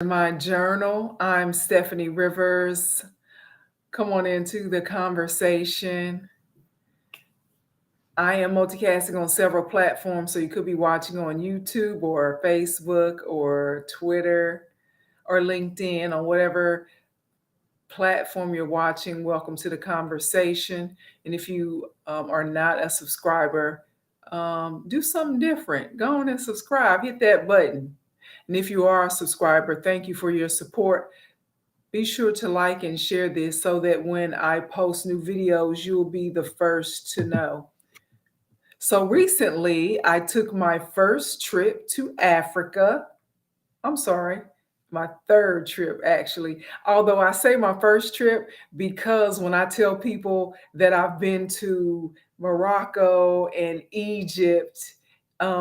My journal. I'm Stephanie Rivers. Come on into the conversation. I am multicasting on several platforms, so you could be watching on YouTube or Facebook or Twitter or LinkedIn on whatever platform you're watching. Welcome to the conversation. And if you are not a subscriber, do something different. Go on and subscribe. Hit that button. And if you are a subscriber, thank you for your support. Be sure to like and share this so that when I post new videos, you'll be the first to know. So recently, I took my first trip to Africa. I'm sorry, my third trip actually. Although I say my first trip because when I tell people that I've been to Morocco and Egypt,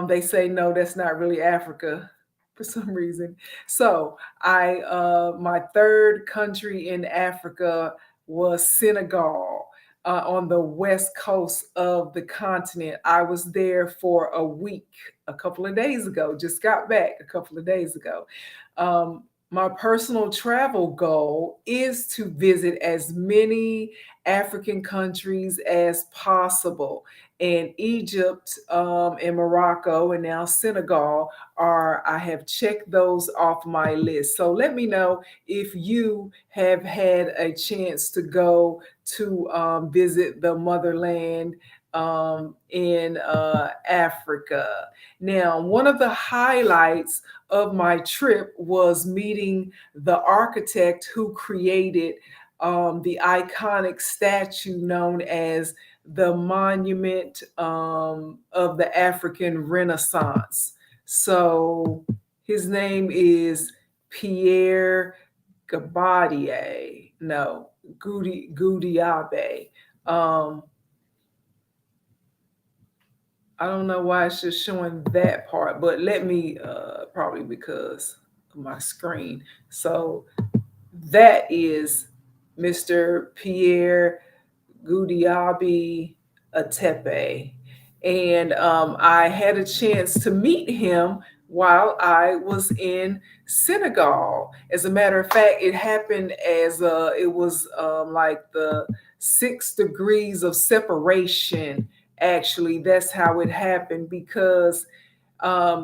they say no, that's not really Africa for some reason. So my third country in Africa was Senegal. On the west coast of the continent. I was there for a week a couple of days ago, just got back a couple of days ago. My personal travel goal is to visit as many African countries as possible. And Egypt and Morocco and now Senegal I have checked those off my list. So let me know if you have had a chance to go to visit the motherland in Africa. Now, one of the highlights of my trip was meeting the architect who created the iconic statue known as the Monument of the African Renaissance. So his name is Pierre Gabadier. No, Goudiabe. Um, I don't know why it's just showing that part, but let me probably because of my screen. So that is Mr. Pierre Goudiabe Atepe. And I had a chance to meet him while I was in Senegal. As a matter of fact, it happened as it was like the 6 degrees of separation. Actually, that's how it happened because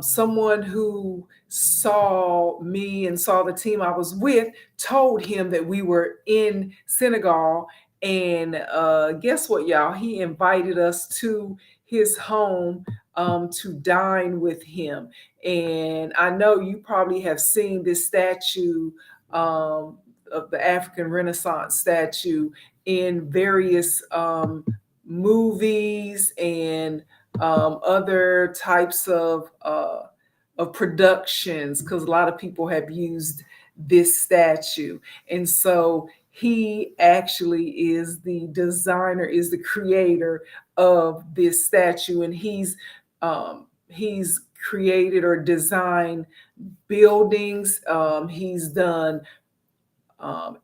someone who saw me and saw the team I was with told him that we were in Senegal. And guess what, y'all? He invited us to his home to dine with him. And I know you probably have seen this statue of the African Renaissance statue in various movies and other types of productions because a lot of people have used this statue. And so he actually is the designer, is the creator of this statue, and he's created or designed buildings. He's done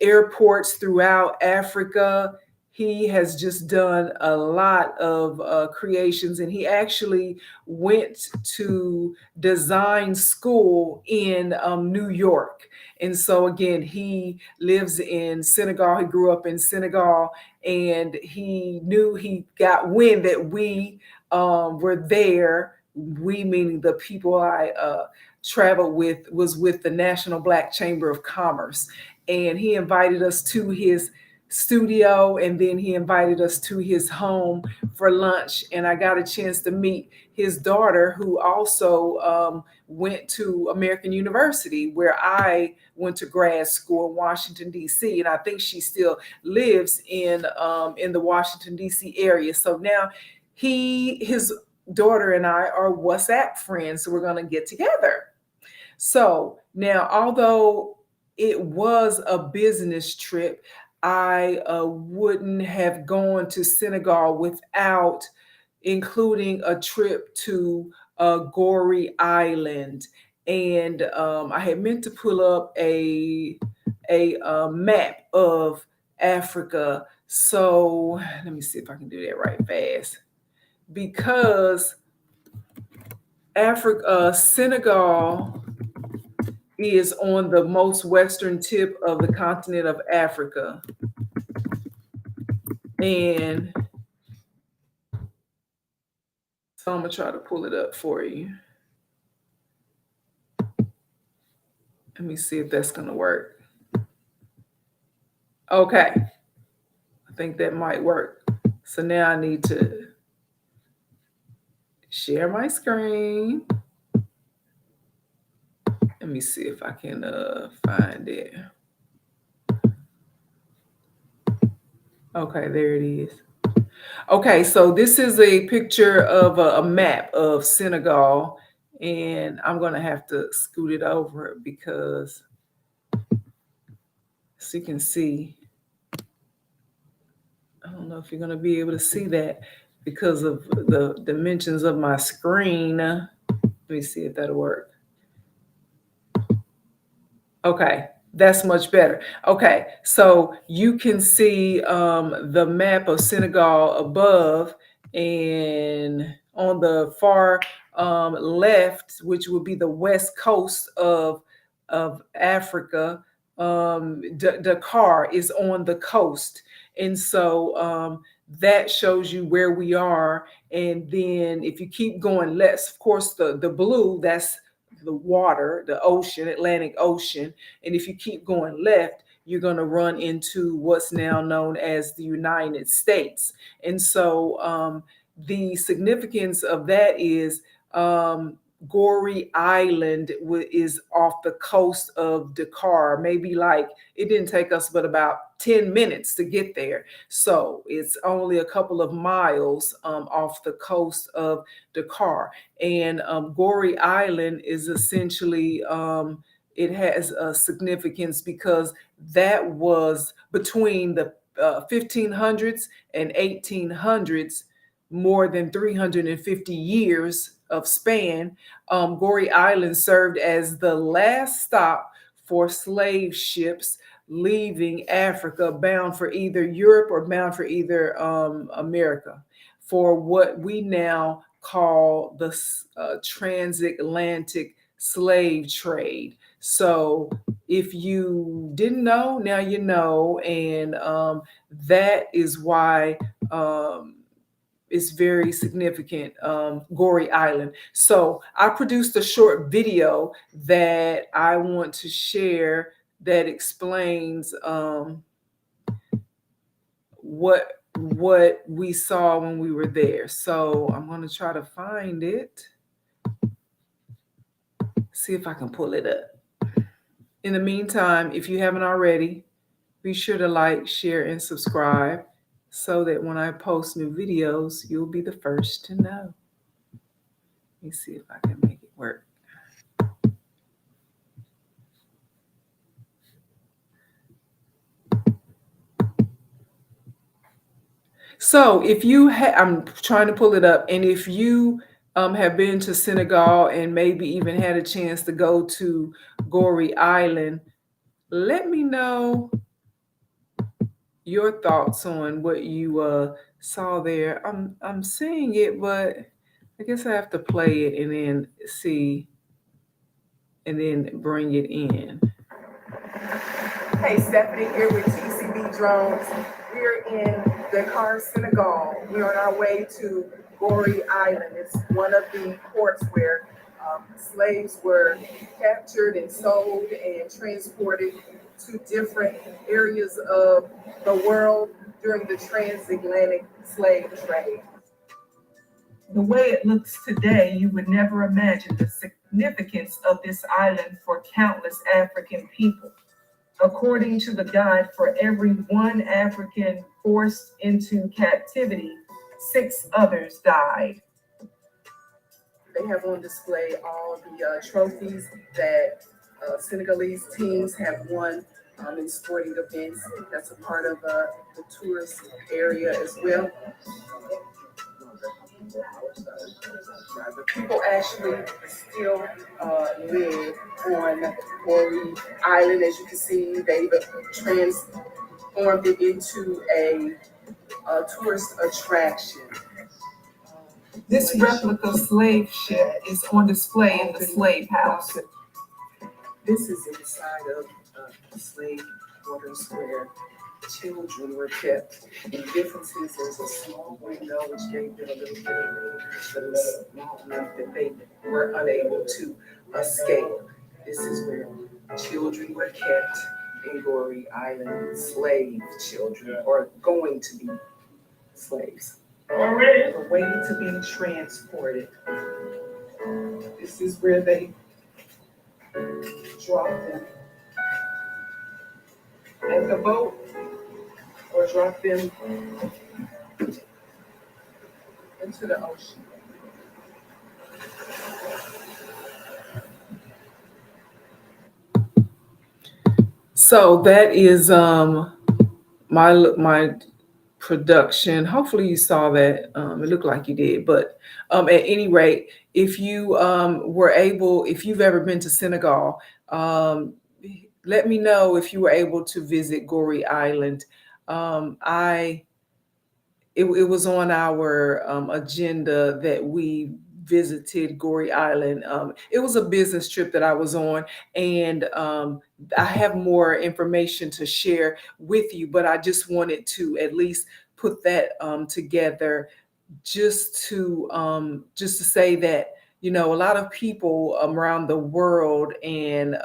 airports throughout Africa. He has just done a lot of creations, and he actually went to design school in New York. And so, again, he lives in Senegal. He grew up in Senegal, and he knew he got wind that we were there. We, meaning the people I traveled with, was with the National Black Chamber of Commerce. And he invited us to his studio, and then he invited us to his home for lunch. And I got a chance to meet his daughter, who also went to American University, where I went to grad school in Washington, D.C. And I think she still lives in the Washington, D.C. area. So now his daughter and I are WhatsApp friends, so we're going to get together. So now, although it was a business trip, I wouldn't have gone to Senegal without including a trip to Goree Island. And I had meant to pull up a map of Africa. So let me see if I can do that right fast. Because Senegal is on the most western tip of the continent of Africa. And so I'm going to try to pull it up for you. Let me see if that's going to work. Okay. I think that might work. So now I need to share my screen. Let me see if I can find it. Okay, there it is. Okay, so this is a picture of a map of Senegal, and I'm going to have to scoot it over because, so you can see, I don't know if you're going to be able to see that because of the dimensions of my screen. Let me see if that'll work. Okay, that's much better. Okay, so you can see the map of Senegal above, and on the far left, which would be the west coast of Africa, Dakar is on the coast. And so that shows you where we are. And then if you keep going left, of course, the blue, that's the water, the ocean, Atlantic Ocean. And if you keep going left, you're going to run into what's now known as the United States. And so the significance of that is Goree Island is off the coast of Dakar. Maybe like it didn't take us but about 10 minutes to get there. So it's only a couple of miles off the coast of Dakar. And Goree Island is essentially, it has a significance because that was between the 1500s and 1800s, more than 350 years of span. Goree Island served as the last stop for slave ships leaving Africa bound for either Europe or bound for either America, for what we now call the TransAtlantic Slave Trade. So if you didn't know, now you know, and that is why it's very significant, Goree Island. So I produced a short video that I want to share that explains what we saw when we were there. So I'm going to try to find it. See if I can pull it up. In the meantime, if you haven't already, be sure to like, share, and subscribe so that when I post new videos, you'll be the first to know. Let me see if I can make it work. So if you I'm trying to pull it up, and if you have been to Senegal and maybe even had a chance to go to Goree Island, let me know your thoughts on what you saw there. I'm seeing it, but I guess I have to play it and then see, and then bring it in. Hey, Steffanie here with TCB Drones. We're in Dakar, Senegal. We're on our way to Goree Island. It's one of the ports where slaves were captured and sold and transported to different areas of the world during the TransAtlantic Slave Trade. The way it looks today, you would never imagine the significance of this island for countless African people. According to the guide, for every one African forced into captivity, 6 others died. They have on display all the trophies that Senegalese teams have won in sporting events. That's a part of the tourist area as well. People actually still live on Goree Island. As you can see, they've transformed it into a tourist attraction. This replica slave ship is on display in the slave house. This is inside of slave quarters where children were kept. And the difference is there's a small window which gave them a little bit of room, but it was small enough that they were unable to escape. This is where children were kept in Goree Island, slave children, or going to be slaves. They're waiting to be transported. This is where they drop them at the boat or drop them into the ocean. So that is my production. Hopefully you saw that. It looked like you did, but at any rate, if you were able, if you've ever been to Senegal, let me know if you were able to visit Goree Island. I it was on our agenda that we visited Goree Island. It was a business trip that I was on, and I have more information to share with you, but I just wanted to at least put that together just to say that a lot of people around the world, and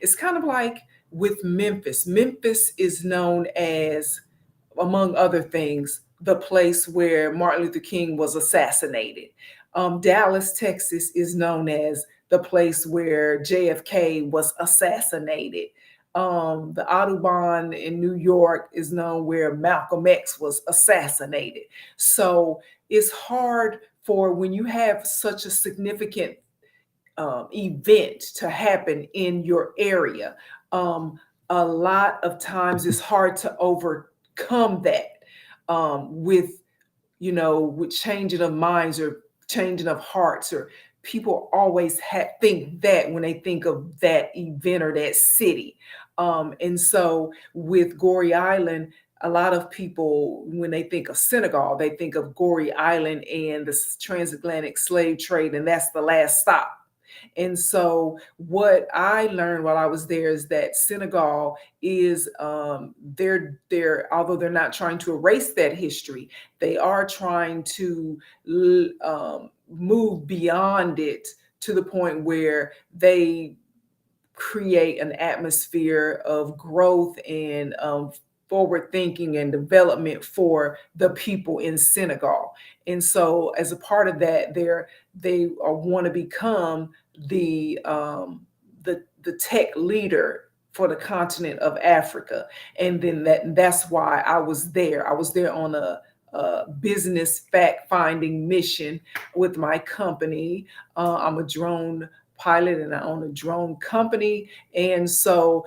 it's kind of like with Memphis. Memphis is known as, among other things, the place where Martin Luther King was assassinated. Dallas, Texas is known as the place where JFK was assassinated. The Audubon in New York is known where Malcolm X was assassinated. So it's hard for when you have such a significant event to happen in your area. A lot of times it's hard to overcome that with with changing of minds or changing of hearts, or people always think that when they think of that event or that city. And so with Goree Island, a lot of people, when they think of Senegal, they think of Goree Island and the transatlantic slave trade, and that's the last stop. And so what I learned while I was there is that Senegal is they're although they're not trying to erase that history, they are trying to move beyond it to the point where they create an atmosphere of growth and forward thinking and development for the people in Senegal. And so as a part of that, they want to become the tech leader for the continent of Africa. And then that's why I was there. I was there on a business fact finding mission with my company. I'm a drone pilot and I own a drone company. And so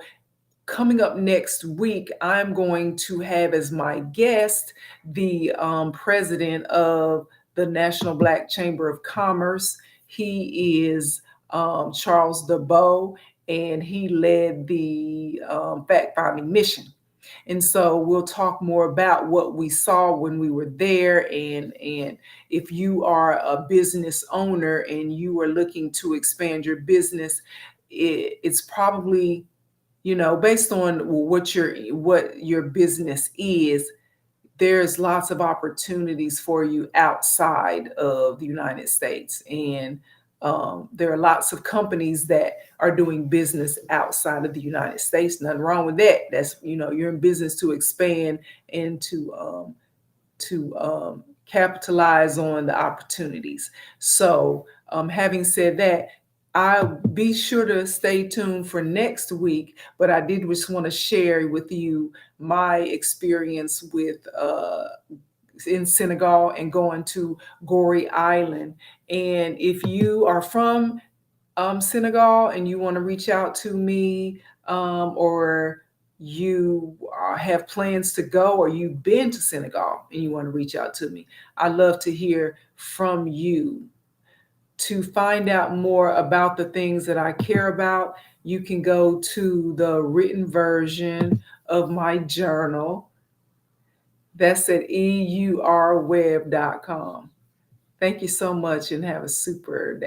coming up next week, I'm going to have as my guest the president of the National Black Chamber of Commerce. He is Charles DeBow, and he led the fact-finding mission. And so we'll talk more about what we saw when we were there. And if you are a business owner and you are looking to expand your business, it's probably based on what your business is, there's lots of opportunities for you outside of the United States. And there are lots of companies that are doing business outside of the United States. Nothing wrong with that. That's, you're in business to expand and to capitalize on the opportunities. So having said that, I'll be sure to stay tuned for next week, but I did just want to share with you my experience with in Senegal and going to Goree Island. And if you are from Senegal and you want to reach out to me, or you have plans to go, or you've been to Senegal and you want to reach out to me, I'd love to hear from you. To find out more about the things that I care about, you can go to the written version of my journal. That's at eurweb.com. Thank you so much and have a super day.